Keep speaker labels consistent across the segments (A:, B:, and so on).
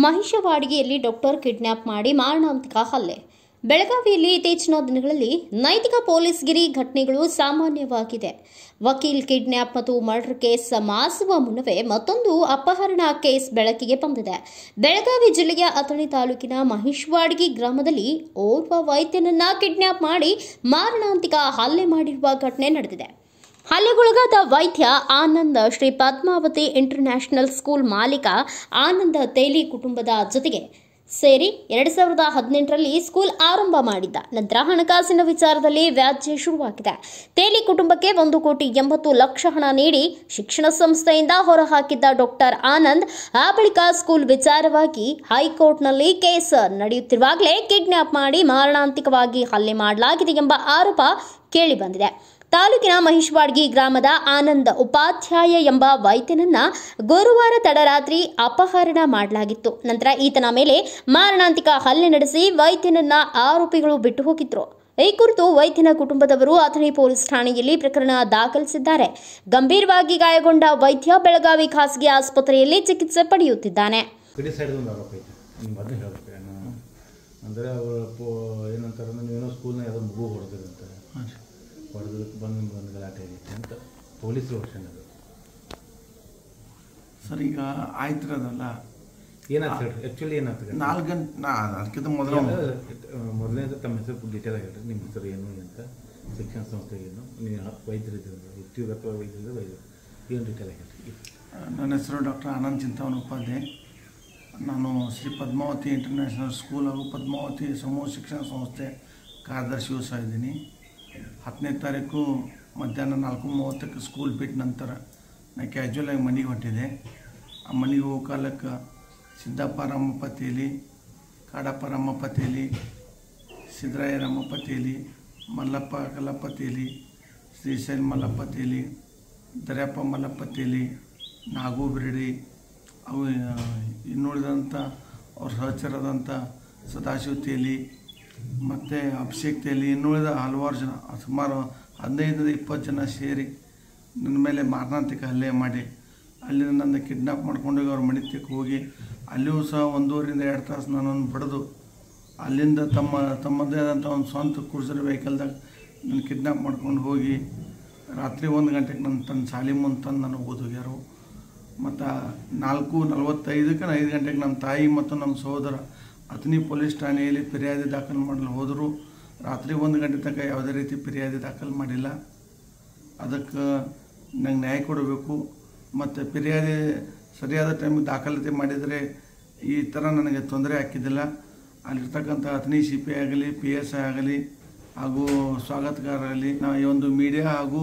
A: ಮಹಿಷವಾಡಿಗೆಯಲ್ಲಿ doctor kidnap ಮಾಡಿ ಮಾರಣಾಂತಿಕ ಹಲ್ಲೆ. ಬೆಳಗಾವಿಯಲ್ಲಿ ಇತ್ತೀಚಿನ ದಿನಗಳಲ್ಲಿ ನೈತಿಕ ಪೊಲೀಸ್ಗಿರಿ ಘಟನೆಗಳು ಸಾಮಾನ್ಯವಾಗಿದೆ. ವಕೀಲ್ ಕಿಡ್ನಾಪ್ ಮತ್ತು ಮರ್ಡರ್ ಕೇಸ್ ಮಾಸುವ ಮುನ್ನವೇ ಮತ್ತೊಂದು ಅಪಹರಣ ಕೇಸ್ ಬೆಳಕಿಗೆ ಬಂದಿದೆ. ಬೆಳಗಾವಿ ಜಿಲ್ಲೆಯ ಅಥಣಿ ತಾಲೂಕಿನ ಮಹಿಷವಾಡಿಗೆ ಗ್ರಾಮದಲ್ಲಿ ಓರ್ವ ವೈದ್ಯನನ್ನ ಕಿಡ್ನಾಪ್ ಮಾಡಿ ಮಾರಣಾಂತಿಕ ಹಲ್ಲೆ ಮಾಡಿರುವ ಘಟನೆ ನಡೆದಿದೆ. ಹಲ್ಲೆಗೊಳಗಾದ ವೈದ್ಯ ಆನಂದ್ ಶ್ರೀ ಪದ್ಮಾವತಿ ಇಂಟರ್ನ್ಯಾಷನಲ್ ಸ್ಕೂಲ್ ಮಾಲೀಕ ಆನಂದ್ ತೇಲಿ ಕುಟುಂಬದ ಜೊತೆಗೆ ಸೇರಿ 2018ರಲ್ಲಿ ಸ್ಕೂಲ್ ಆರಂಭ ಮಾಡಿದ್ದ. ನಂತರ ಹಣಕಾಸಿನ ವಿಚಾರದಲ್ಲಿ ವ್ಯಾಜ್ಯ ಶುರುವಾಗಿದೆ. ತೇಲಿ ಕುಟುಂಬಕ್ಕೆ 1,80,00,000 ಹಣ ನೀಡಿ ಶಿಕ್ಷಣ ಸಂಸ್ಥೆಯಿಂದ ಹೊರಹಾಕಿದ್ದ ಡಾಕ್ಟರ್ ಆನಂದ್ ಆ ಬಳಿಕ ಸ್ಕೂಲ್ ವಿಚಾರವಾಗಿ ಹೈಕೋರ್ಟ್ನಲ್ಲಿ ಕೇಸ್ ನಡೆಯುತ್ತಿರುವಾಗಲೇ ಕಿಡ್ನಾಪ್ ಮಾಡಿ ಮಾರಣಾಂತಿಕವಾಗಿ ಹಲ್ಲೆ ಮಾಡಲಾಗಿದೆ ಎಂಬ ಆರೋಪ ಕೇಳಿಬಂದಿದೆ. ತಾಲೂಕಿನ ಮಹಿಷವಾಡಿಗೆ ಗ್ರಾಮದ ಆನಂದ್ ಉಪಾಧ್ಯಾಯ ಎಂಬ ವೈದ್ಯನನ್ನ ಗುರುವಾರ ತಡರಾತ್ರಿ ಅಪಹರಣ ಮಾಡಲಾಗಿತ್ತು. ನಂತರ ಈತನ ಮೇಲೆ ಮಾರಣಾಂತಿಕ ಹಲ್ಲೆ ನಡೆಸಿ ವೈದ್ಯನನ್ನ ಆರೋಪಿಗಳು ಬಿಟ್ಟು ಹೋಗಿದ್ರು. ಈ ಕುರಿತು ವೈದ್ಯನ ಕುಟುಂಬದವರು ಅಥಣಿ ಪೊಲೀಸ್ ಠಾಣೆಯಲ್ಲಿ ಪ್ರಕರಣ ದಾಖಲಿಸಿದ್ದಾರೆ. ಗಂಭೀರವಾಗಿ ಗಾಯಗೊಂಡ ವೈದ್ಯ ಬೆಳಗಾವಿ ಖಾಸಗಿ ಆಸ್ಪತ್ರೆಯಲ್ಲಿ ಚಿಕಿತ್ಸೆ ಪಡೆಯುತ್ತಿದ್ದಾನೆ.
B: ಅಂದರೆ ಅವರು ಏನಂತಾರೆ, ನೀವೇನೋ ಸ್ಕೂಲ್ನಾಗ ಯಾವುದೋ ಮಗು ಹೊಡೆದಿರಂತೆ, ಹೊಡೆದಕ್ಕೆ ಬಂದು ಗಲಾಟೆ ಆಗೈತೆ ಅಂತ ಪೊಲೀಸರು ವರ್ಷನ್ ಅದು.
C: ಸರ್, ಈಗ ಆಯ್ತಿರೋದಲ್ಲ,
B: ಏನಾಗ್ತದೆ ಆ್ಯಕ್ಚುಲಿ ಏನಾಗ್ತದೆ
C: 4 ಗಂಟೆ ಅದಕ್ಕಿಂತ
B: ಮೊದಲನೇದು ತಮ್ಮ ಹೆಸರು ಡೀಟೇಲ್ ಆಗಿ ಹೇಳ್ರಿ. ನಿಮ್ಮ ಹೆಸರು ಏನು ಅಂತ, ಶಿಕ್ಷಣ ಸಂಸ್ಥೆ ಏನು, ನೀವು ವೈದ್ಯರಿದ್ದೀರ, ವ್ಯಕ್ತಿಗತ ವೈದ್ಯರು ಏನು ಡೀಟೇಲ್ ಆಗಿ ಹೇಳ್ರಿ.
C: ನನ್ನ ಹೆಸರು ಡಾಕ್ಟರ್ ಆನಂದ್ ಚಿಂತಾಮಣಿ ಉಪಾಧ್ಯಾಯ. ನಾನು ಶ್ರೀ ಪದ್ಮಾವತಿ ಇಂಟರ್ನ್ಯಾಷನಲ್ ಸ್ಕೂಲ್ ಹಾಗೂ ಪದ್ಮಾವತಿ ಸಮೂಹ ಶಿಕ್ಷಣ ಸಂಸ್ಥೆ ಕಾರ್ಯದರ್ಶಿಯೂ ಸಹ ಇದ್ದೀನಿ. 10ನೇ ತಾರೀಕು ಮಧ್ಯಾಹ್ನ 4:30ಕ್ಕೆ ಸ್ಕೂಲ್ ಬಿಟ್ಟ ನಂತರ ನಾನು ಕ್ಯಾಜುವಲಾಗಿ ಮನೆಗೆ ಹೊಂಟಿದೆ. ಆ ಮನೆಗೆ ಹೋಗೋ ಕಾಲಕ್ಕೆ ಸಿದ್ದಪ್ಪ ರಾಮಪ್ಪ ತೇಲಿ, ಕಾಡಪ್ಪ ರಾಮಪ್ಪ ತೇಲಿ, ಸಿದ್ದರಾಯ ರಾಮಪ್ಪ ತೇಲಿ, ಮಲ್ಲಪ್ಪ ಕಲ್ಲಪ್ಪ ತೇಲಿ, ಶ್ರೀಶೈಲ್ ಮಲ್ಲಪ್ಪ ತೇಲಿ, ದರ್ಯಪ್ಪ ಮಲ್ಲಪ್ಪ ತೇಲಿ, ನಾಗು ಬಿರಡಿ, ಅವು ಇನ್ನುಳಿದಂಥ ಅವ್ರ ಸಹಚರದಂಥ ಸದಾಶಿವ ತೇಲಿ ಮತ್ತು ಅಭಿಷೇಕ್ ತೇಲಿ, ಇನ್ನುಳಿದ ಹಲವಾರು ಜನ, ಸುಮಾರು 15-20 ಜನ ಸೇರಿ ನನ್ನ ಮೇಲೆ ಮಾರಣಾಂತಿಕ ಹಲ್ಲೆ ಮಾಡಿ ಅಲ್ಲಿಂದ ನನ್ನ ಕಿಡ್ನಾಪ್ ಮಾಡ್ಕೊಂಡೋಗಿ ಅವ್ರ ಮಣಿತಕ್ಕೆ ಹೋಗಿ ಅಲ್ಲಿಯೂ ಸಹ 1.5-2 ತಾಸು ನನ್ನನ್ನು ಬಡಿದು ಅಲ್ಲಿಂದ ತಮ್ಮದೇ ಆದಂಥ ಒಂದು ಸ್ವಂತ ಕ್ರೂಸರ್ ವೆಹಿಕಲ್ದಾಗ ನನ್ನ ಕಿಡ್ನಾಪ್ ಮಾಡ್ಕೊಂಡು ಹೋಗಿ ರಾತ್ರಿ 1 ಗಂಟೆಗೆ ತನ್ನ ಶಾಲೆ ಮುಂದೆ ತಂದು ನನಗೆ ಓದೋಗ್ಯಾರು. ಮತ್ತು 4:45ಕ್ಕೆ 5 ಗಂಟೆಗೆ ನಮ್ಮ ತಾಯಿ ಮತ್ತು ನಮ್ಮ ಸಹೋದರ ಅಥಣಿ ಪೊಲೀಸ್ ಠಾಣೆಯಲ್ಲಿ ಫಿರ್ಯಾದಿ ದಾಖಲು ಮಾಡಲು ಹೋದರು. ರಾತ್ರಿ 1 ಗಂಟೆ ತನಕ ಯಾವುದೇ ರೀತಿ ಫಿರ್ಯಾದಿ ದಾಖಲು ಮಾಡಿಲ್ಲ. ಅದಕ್ಕೆ ನಂಗೆ ನ್ಯಾಯ ಕೊಡಬೇಕು ಮತ್ತು ಫಿರ್ಯಾದಿ ಸರಿಯಾದ ಟೈಮಿಗೆ ದಾಖಲಾತಿ ಮಾಡಿದರೆ ಈ ಥರ ನನಗೆ ತೊಂದರೆ ಆಗ್ತಿದ್ದಿಲ್ಲ. ಅಲ್ಲಿರ್ತಕ್ಕಂಥ ಅಥಣಿ CP ಆಗಲಿ, PSI ಆಗಲಿ ಹಾಗೂ ಸ್ವಾಗತಗಾರರಾಗಲಿ, ನಾವು ಈ ಒಂದು ಮೀಡಿಯಾ ಹಾಗೂ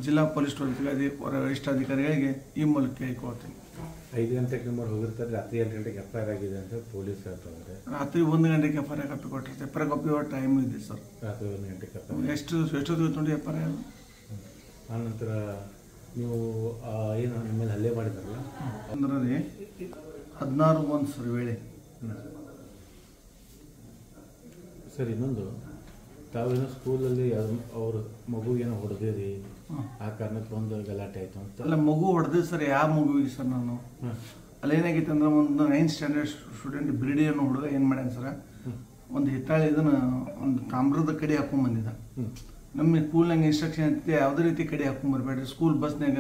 C: ಜಿಲ್ಲಾ ಪೊಲೀಸ್ ವರಿಷ್ಠಾಧಿಕಾರಿಗಳಿಗೆ ಈ ಮೂಲಕ ಕೇಳ್ಕೊಳ್ತೀನಿ.
B: 5 ಗಂಟೆಗೆ ನಂಬರ್ ಹೋಗಿರ್ತಾರೆ, ರಾತ್ರಿ 8 ಗಂಟೆಗೆ FIR ಆಗಿದೆ ಅಂತ ಪೊಲೀಸ್ ಹೇಳ್ತಾರೆ.
C: ರಾತ್ರಿ 1 ಗಂಟೆಗೆ FIR ಕಾಪಿ ಕೊಟ್ಟಿರ್ತಾರೆ. FIR ಕಾಪಿ ಟೈಮ್ ಇದೆ ಸರ್.
B: ರಾತ್ರಿ 1 ಗಂಟೆಗೆ
C: ಎಷ್ಟೊತ್ತಿಗೆ ನೋಡಿ FIR.
B: ಆನಂತರ ನೀವು ಏನು ನಿಮ್ಮ ಮೇಲೆ ಹಲ್ಲೆ ಮಾಡಿದಾರಲ್ಲ
C: ಅಂದ್ರೆ 16 ಸರ್ ವೇಳೆ.
B: ಸರ್, ಇನ್ನೊಂದು, ತಾವೇನೋ ಸ್ಕೂಲಲ್ಲಿ ಅವ್ರ ಮಗುಗೇನೋ ಹೊಡೆದಿರಿ, ಆ ಕಾರಣಕ್ಕೆ ಒಂದು ಗಲಾಟೆ ಆಯಿತು ಅಂತ.
C: ಅಲ್ಲ, ಮಗು ಹೊಡೆದಿದ್ದು ಸರ್. ಯಾವ ಮಗುವಿಗೆ ಸರ್? ನಾನು ಅಲ್ಲೇನಾಗೈತೆ ಅಂದ್ರೆ, ಒಂದು 9th ಸ್ಟ್ಯಾಂಡರ್ಡ್ ಸ್ಟೂಡೆಂಟ್ ಬಿರಡಿ ಅನ್ನೋ ಹುಡುಗ ಏನು ಮಾಡ್ಯಾನ ಸರ್, ಒಂದು ಹಿತ್ತಾಳೆ ಇದನ್ನು ಒಂದು ತಾಮ್ರದ ಕಡೆ ಹಾಕೊಂಡ್ಬಂದಿದ್ದ. ನಮ್ಮ ಸ್ಕೂಲ್ನಾಗ ಇನ್ಸ್ಟ್ರಕ್ಷನ್ ಐತಿ, ಯಾವುದೇ ರೀತಿ ಕಡೆ ಹಾಕೊಂಡ್ಬರ್ಬೇಡ್ರಿ. ಸ್ಕೂಲ್ ಬಸ್ನಾಗ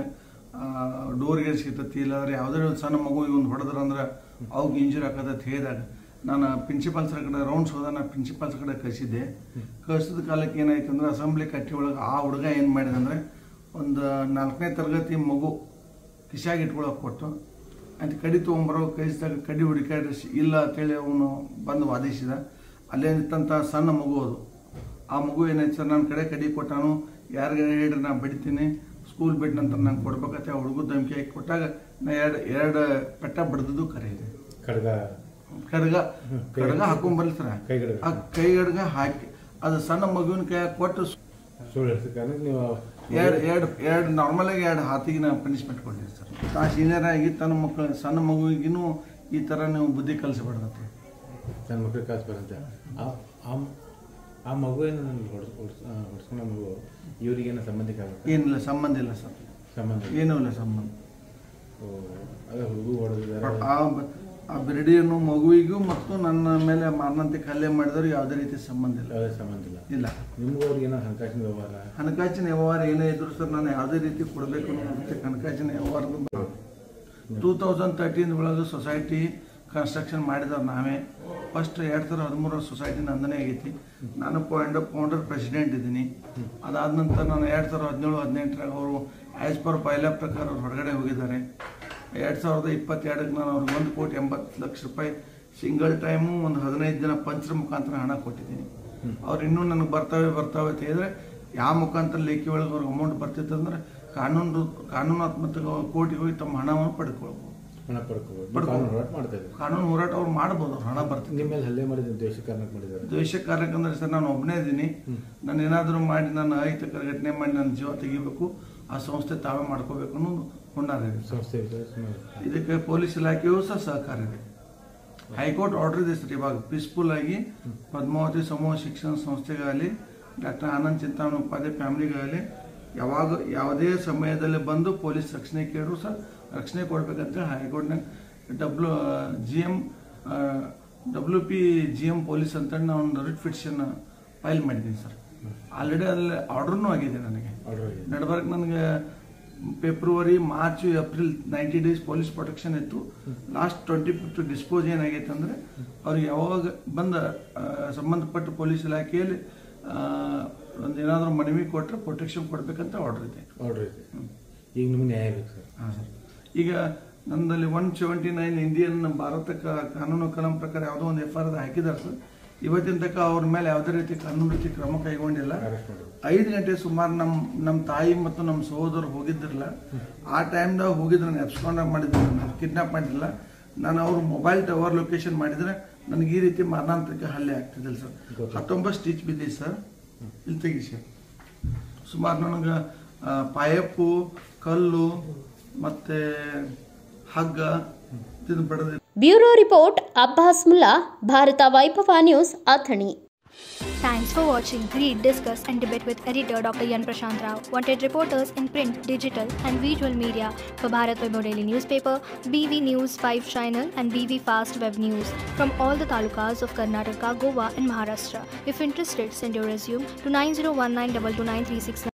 C: ಡೋರ್ಗೆ ಸಿಗ್ತತಿ, ಇಲ್ಲಾಂದ್ರೆ ಯಾವುದೇ ಒಂದು ಸಣ್ಣ ಮಗುವಿಗೆ ಒಂದು ಹೊಡೆದ್ರಂದ್ರೆ ಅವ್ಗೆ ಇಂಜುರಿ ಆಕತೈತಿ ಹೇಳಿದಾಗ ನಾನು ಪ್ರಿನ್ಸಿಪಾಲ್ ಸರ್ ಕಡೆ ರೌಂಡ್ಸ್ ಹೋದ, ನಾನು ಪ್ರಿನ್ಸಿಪಾಲ್ ಸರ್ ಕಡೆ ಕಳಿಸಿದ್ದೆ. ಕಳಿಸಿದ ಕಾಲಕ್ಕೆ ಏನಾಯ್ತು ಅಂದ್ರೆ, ಅಸೆಂಬ್ಲಿ ಕಟ್ಟಿ ಒಳಗೆ ಆ ಹುಡುಗ ಏನು ಮಾಡಿದಂದ್ರೆ, ಒಂದು 4ನೇ ತರಗತಿ ಮಗು ಕಿಶಾಗಿ ಇಟ್ಕೊಳಕ್ಕೆ ಕೊಟ್ಟು ಅಂತ ಕಡಿ ತೊಗೊಂಬರೋ ಕಳಿಸಿದಾಗ ಕಡಿ ಹುಡುಕಾಡಿ ಇಲ್ಲ ಅಂತೇಳಿ ಅವನು ಬಂದು ವಾದಿಸಿದ. ಅಲ್ಲೇ ನಿಂತಂಥ ಸಣ್ಣ ಮಗು ಅದು. ಆ ಮಗು ಏನಾಯ್ತು ಸರ್, ನನ್ನ ಕಡೆ ಕಡಿ ಕೊಟ್ಟಾನು, ಯಾರಿಗಾರ ಹೇಳ್ರಿ ನಾನು ಬಡಿತೀನಿ, ಸ್ಕೂಲ್ ಬಿಟ್ಟ ನಂತರ ನಾನು ಕೊಡ್ಬೇಕಂತ ಆ ಹುಡುಗ ಧಮಕಿ ಹಾಕಿ ಕೊಟ್ಟಾಗ ನಾ ಎರಡು ಪೆಟ್ಟ ಬಡ್ದದ್ದು ಕರೆ ಇದೆ. ಕಡ್ಗ ಹಾಕೊಂಡ್ಬರ್ಲಿ ಸರ್. ಆ ಕೈಗಡ್ಗ ಹಾಕಿ ಅದು ಸಣ್ಣ ಮಗುವಿನ ಕೈ ಕೊಟ್ಟು ಎರಡು ನಾರ್ಮಲ್ ಆಗಿ 2 ಹಾತಿಗೆ ನಾವು ಪನಿಷ್ಮೆಂಟ್ ಕೊಟ್ಟಿದ್ದೆ ಸರ್. ಆ ಸೀನಿಯರ್ ಆಗಿ ತನ್ನ ಮಕ್ಕಳು ಸಣ್ಣ ಮಗುವಿಗೂ ಈ ಥರ ನೀವು ಬುದ್ಧಿ ಕಲಿಸಬಾರ್ದಂತೆ,
B: ಸಣ್ಣ ಮಕ್ಕಳಿಗೆ ಕಲಿಸ್ಬಾರ್ದಂತೆ. ಆ ಮಗು ಏನು ಹೊಡ್ಸ್ಕೊಂಡ ಮಗು ಇವರಿಗೇನು ಸಂಬಂಧಿಕ ಆಗುತ್ತೆ?
C: ಏನಿಲ್ಲ, ಸಂಬಂಧ ಇಲ್ಲ ಸರ್.
B: ಸಂಬಂಧ
C: ಏನೂ ಇಲ್ಲ ಸಂಬಂಧ.
B: ಅದೇ ಹುಡುಗ ಹೊಡೆದಿದ್ದಾರೆ.
C: ಆ ಬಿರಡಿಯನ್ನು ಮಗುವಿಗೂ ಮತ್ತು ನನ್ನ ಮೇಲೆ ಮಾರಣಾಂತಿಕ ಹಲ್ಲೆ ಮಾಡಿದವರು ಯಾವುದೇ ರೀತಿ ಸಂಬಂಧ ಇಲ್ಲ.
B: ಯಾವುದೇ ಸಂಬಂಧ ಇಲ್ಲ. ನಿಮಗೂ ಅವ್ರಿಗೆ ಏನೋ ಹಣಕಾಸಿನ
C: ವ್ಯವಹಾರ ಏನೇ ಇದ್ರು ಸರ್ ನಾನು ಯಾವುದೇ ರೀತಿ ಕೊಡಬೇಕು ಅನ್ನೋ ಹಣಕಾಸಿನ ವ್ಯವಹಾರದ 2013 ಒಳಗೆ ಸೊಸೈಟಿ ಕನ್ಸ್ಟ್ರಕ್ಷನ್ ಮಾಡಿದವ್ರು ನಾವೇ. ಫಸ್ಟ್ 2013 ಸೊಸೈಟಿ ನಂದನೇ ಆಗೈತಿ. ನಾನು ಫೌಂಡರ್ ಪ್ರೆಸಿಡೆಂಟ್ ಇದ್ದೀನಿ. ಅದಾದ ನಂತರ ನಾನು 2017-18 ಅವರು ಆ್ಯಸ್ ಪರ್ ಬೈಲಾ ಪ್ರಕಾರ ಅವ್ರು ಹೊರಗಡೆ ಹೋಗಿದ್ದಾರೆ. 2022 ನಾನು ಅವ್ರಿಗೆ 1,80,00,000 ಸಿಂಗಲ್ ಟೈಮು ಒಂದು 15 ಜನ ಪಂಚರ ಮುಖಾಂತರ ಹಣ ಕೊಟ್ಟಿದ್ದೀನಿ. ಅವ್ರು ಇನ್ನೂ ನನಗೆ ಬರ್ತಾವೆ ಅಂತ ಹೇಳಿದ್ರೆ ಯಾವ ಮುಖಾಂತರ ಲೇಖಿ ಒಳಗೆ ಅವ್ರಿಗೆ ಅಮೌಂಟ್ ಬರ್ತಿತ್ತು ಅಂದ್ರೆ ಕಾನೂನಾತ್ಮಕ ಕೋರ್ಟಿಗೆ ಹೋಗಿ ತಮ್ಮ ಹಣವನ್ನು ಪಡ್ಕೊಳ್ಬೋದು. ಕಾನೂನು ಹೋರಾಟ ಅವ್ರು ಮಾಡ್ಬೋದು. ಅವ್ರು ಹಣ ಬರ್ತೀವಿ.
B: ನಿಮ್ಮ ಮೇಲೆ ಹಲ್ಲೆ ಮಾಡಿದ್ರು
C: ದ್ವೇಷ ಕಾರಣಕ್ಕೆ ಅಂದ್ರೆ ಸರ್ ನಾನು ಒಬ್ಬನೇ ಇದ್ದೀನಿ. ನಾನು ಏನಾದರೂ ಮಾಡಿ ನಾನು ಅಹಿತಕರ ಘಟನೆ ಮಾಡಿ ನನ್ನ ಜೀವ ತೆಗಿಬೇಕು, ಆ ಸಂಸ್ಥೆ ತಾವೇ ಮಾಡ್ಕೋಬೇಕು ಅನ್ನೋದು ಹುನ್ನಾರ ಇದೆ ಸಂಸ್ಥೆ. ಇದಕ್ಕೆ ಪೊಲೀಸ್ ಇಲಾಖೆಯೂ ಸಹ ಸಹಕಾರ ಇದೆ. ಹೈಕೋರ್ಟ್ ಆರ್ಡರ್ ಇದೆ ಸರ್. ಇವಾಗ ಪೀಸ್ಫುಲ್ ಆಗಿ ಪದ್ಮಾವತಿ ಸಮೂಹ ಶಿಕ್ಷಣ ಸಂಸ್ಥೆಗಾಗಲಿ ಡಾಕ್ಟರ್ ಆನಂದ್ ಚಿಂತಾಮಣಿ ಉಪಾಧ್ಯಾಯ ಫ್ಯಾಮಿಲಿಗಾಗಲಿ ಯಾವುದೇ ಸಮಯದಲ್ಲಿ ಬಂದು ಪೊಲೀಸ್ ರಕ್ಷಣೆ ಕೇಳಿದ್ರು ಸಹ ರಕ್ಷಣೆ ಕೊಡ್ಬೇಕಂತ ಹೈಕೋರ್ಟ್ನಾಗ WP-GM ಪೊಲೀಸ್ ಅಂತ ನಾವು ಒಂದು ರಿಟ್ ಪಿಟಿಷನ್ ಫೈಲ್ ಮಾಡಿದ್ದೀನಿ ಸರ್. ಆಲ್ರೆಡಿ ಅಲ್ಲಿ ಆರ್ಡರ್ನೂ ಆಗಿದೆ ನನಗೆ. ನಡ್ಬರ್ಕ್ ನನಗೆ February, March, April 90 days police protection ಇತ್ತು. ಲಾಸ್ಟ್ 25th ಡಿಸ್ಪೋಸ್ ಏನಾಗೈತೆ ಅಂದರೆ ಅವ್ರಿಗೆ ಯಾವಾಗ ಬಂದ ಸಂಬಂಧಪಟ್ಟ ಪೊಲೀಸ್ ಇಲಾಖೆಯಲ್ಲಿ ಒಂದು ಏನಾದರೂ ಮನವಿ ಕೊಟ್ಟರೆ ಪ್ರೊಟೆಕ್ಷನ್ ಕೊಡಬೇಕಂತ ಆರ್ಡರ್ ಇದೆ.
B: ಈಗ ನಿಮ್ಗೆ ನ್ಯಾಯ ಬೇಕು ಸರ್?
C: ಹಾಂ ಸರ್. ಈಗ ನಮ್ಮಲ್ಲಿ 179 ಇಂಡಿಯನ್ ಭಾರತ ಕಾನೂನು ಕಲಂ ಪ್ರಕಾರ ಯಾವುದೋ ಒಂದು FIR ಹಾಕಿದ್ದಾರೆ ಸರ್. ಇವತ್ತಿನ ತನಕ ಅವ್ರ ಮೇಲೆ ಯಾವುದೇ ರೀತಿ ಕಾನೂನು ರೀತಿ ಕ್ರಮ ಕೈಗೊಂಡಿಲ್ಲ. 5 ಗಂಟೆ ಸುಮಾರು ನಮ್ಮ ತಾಯಿ ಮತ್ತು ನಮ್ಮ ಸಹೋದರು ಹೋಗಿದ್ದಿರಲ್ಲ. ಆ ಟೈಮ್ದಾಗ ಹೋಗಿದ್ರೆ ನಾನು ಎಬ್ಸ್ಕೊಂಡಾಗ ಮಾಡಿದ್ರೆ ನಾನು ಕಿಡ್ನಾಪ್ ಮಾಡಿರಲಿಲ್ಲ. ನಾನು ಅವ್ರ ಮೊಬೈಲ್ ಟವರ್ ಲೊಕೇಶನ್ ಮಾಡಿದರೆ ನನಗೆ ಈ ರೀತಿ ಮಾರಣಾಂತಿಕ ಹಲ್ಲೆ ಆಗ್ತಿದ್ದಿಲ್ಲ ಸರ್. 19 ಸ್ಟಿಚ್ ಬಿದ್ದಿದೆ ಸರ್. ಇಲ್ಲಿ ತೆಗಿ ಸರ್. ಸುಮಾರು ನನಗೆ ಪಾಯಪ್ಪು, ಕಲ್ಲು ಮತ್ತು ಹಗ್ಗ ಬಡದ.
A: ಬ್ಯೂರೋ ರಿಪೋರ್ಟ್ ಅಬ್ಬಾಸ್ ಮುಲ್ಲಾ, ಭಾರತ ವೈಭವ news, Athani.
D: Thanks for watching. Read, discuss and debate with editor Dr. Yan Prashant Rao. Wanted reporters in print, digital and visual media for Bharat Vaibhav Daily Newspaper, BV News 5 Channel and BV Fast Web News from all the talukas of Karnataka, Goa and Maharashtra. If interested, send your resume to 9019229369.